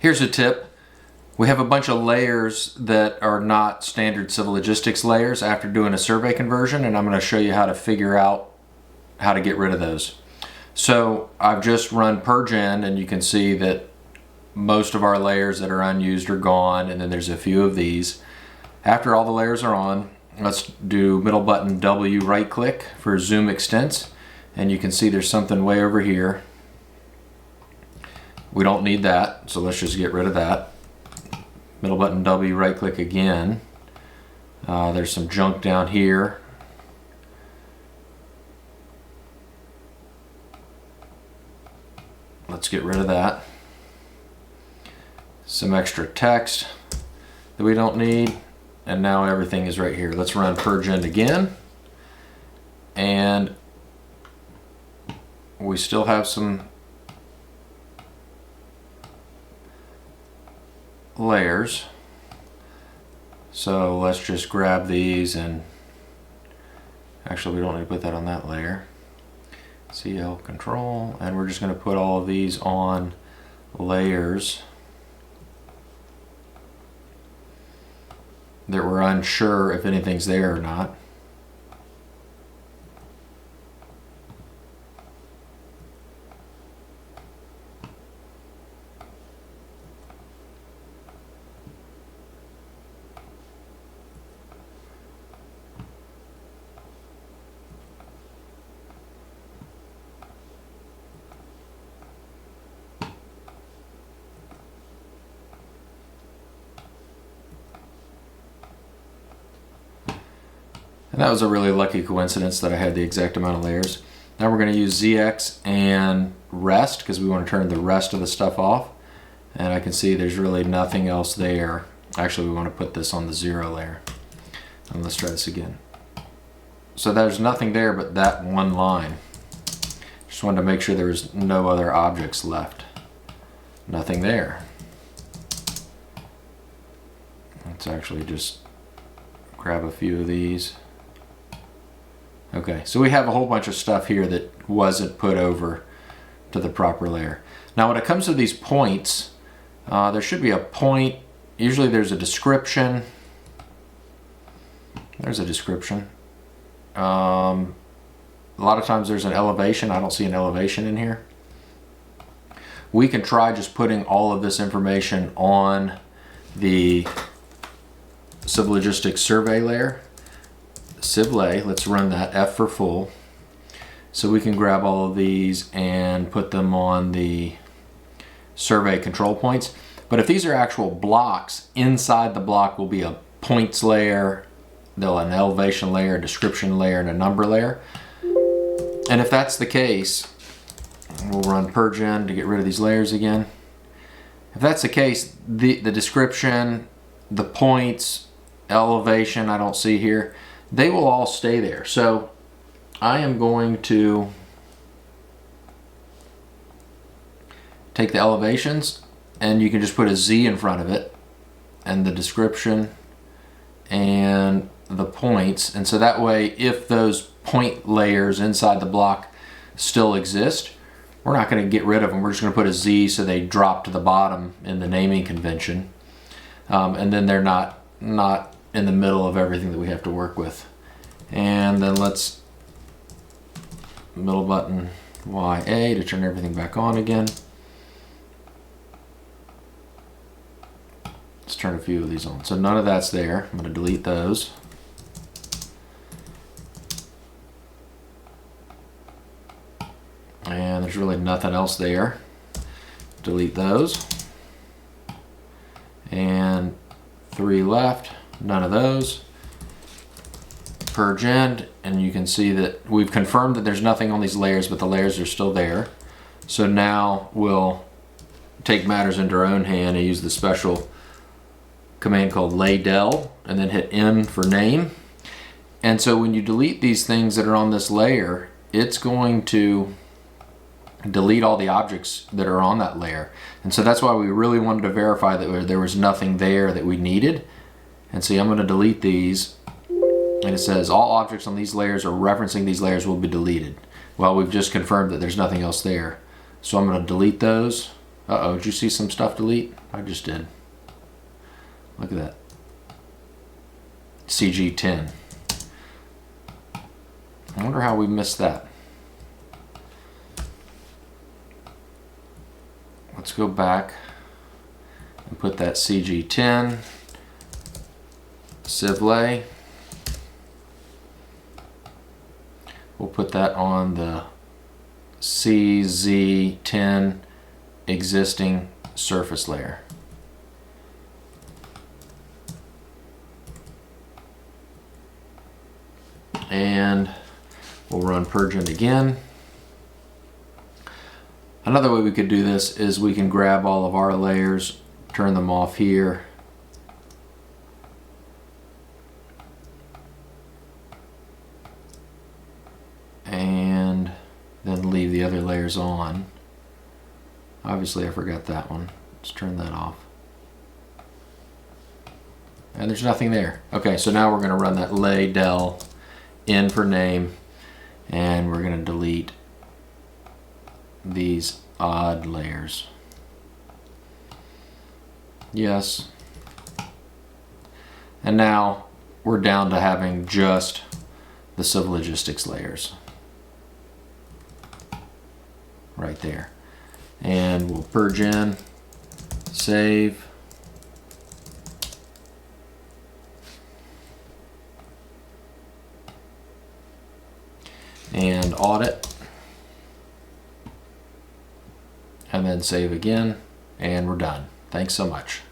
Here's a tip. We have a bunch of layers that are not standard civil logistics layers after doing a survey conversion, and I'm going to show you how to figure out how to get rid of those. So I've just run purge end, and you can see that most of our layers that are unused are gone, and then there's a few of these. After all the layers are on, let's do middle button W, right click for zoom extents, and you can see there's something way over here. We don't need that, so let's just get rid of that. Middle button W, right click again. There's some junk down here. Let's get rid of that. Some extra text that we don't need, and now everything is right here. Let's run purge end again, and we still have some layers, so let's just grab these, and actually we don't need to put that on that layer. CL control, and we're just going to put all of these on layers that we're unsure if anything's there or not. And that was a really lucky coincidence that I had the exact amount of layers. Now we're going to use ZX and rest because we want to turn the rest of the stuff off. And I can see there's really nothing else there. Actually, we want to put this on the 0 layer. And let's try this again. So there's nothing there but that one line. Just wanted to make sure there was no other objects left. Nothing there. Let's actually just grab a few of these. Okay, so we have a whole bunch of stuff here that wasn't put over to the proper layer. Now when it comes to these points, there should be a point. Usually there's a description. There's a description. A lot of times there's an elevation. I don't see an elevation in here. We can try just putting all of this information on the civil logistics survey layer. Civlay, let's run that, F for full. So we can grab all of these and put them on the survey control points. But if these are actual blocks, inside the block will be a points layer, there'll an elevation layer, a description layer, and a number layer. And if that's the case, we'll run purge end to get rid of these layers again. If that's the case, the description, the points, elevation, I don't see here, they will all stay there. So I am going to take the elevations, and you can just put a Z in front of it, and the description and the points. And so that way, if those point layers inside the block still exist, we're not going to get rid of them. We're just going to put a Z so they drop to the bottom in the naming convention. And then they're not in the middle of everything that we have to work with. And then let's middle button YA to turn everything back on again. Let's turn a few of these on. So none of that's there. I'm going to delete those. And there's really nothing else there. Delete those. And 3 left. None of those. Purge end, and you can see that we've confirmed that there's nothing on these layers, but the layers are still there. So now we'll take matters into our own hand and use the special command called laydel, and then hit N for name. And so when you delete these things that are on this layer, it's going to delete all the objects that are on that layer. And so that's why we really wanted to verify that there was nothing there that we needed. And see, I'm going to delete these, and it says all objects on these layers or referencing these layers will be deleted. Well, we've just confirmed that there's nothing else there. So I'm going to delete those, Uh-oh, did you see some stuff delete? I just did. Look at that. CG10. I wonder how we missed that. Let's go back and put that CG10 sieve lay. We'll put that on the CZ10 existing surface layer. And we'll run purgeon again. Another way we could do this is we can grab all of our layers, turn them off here, and then leave the other layers on. Obviously I forgot that one. Let's turn that off. And there's nothing there. Okay, so now we're going to run that lay del in for name, and we're going to delete these odd layers. Yes. And now we're down to having just the civil logistics layers right there. And we'll purge in, save, and audit, and then save again, and we're done. Thanks so much.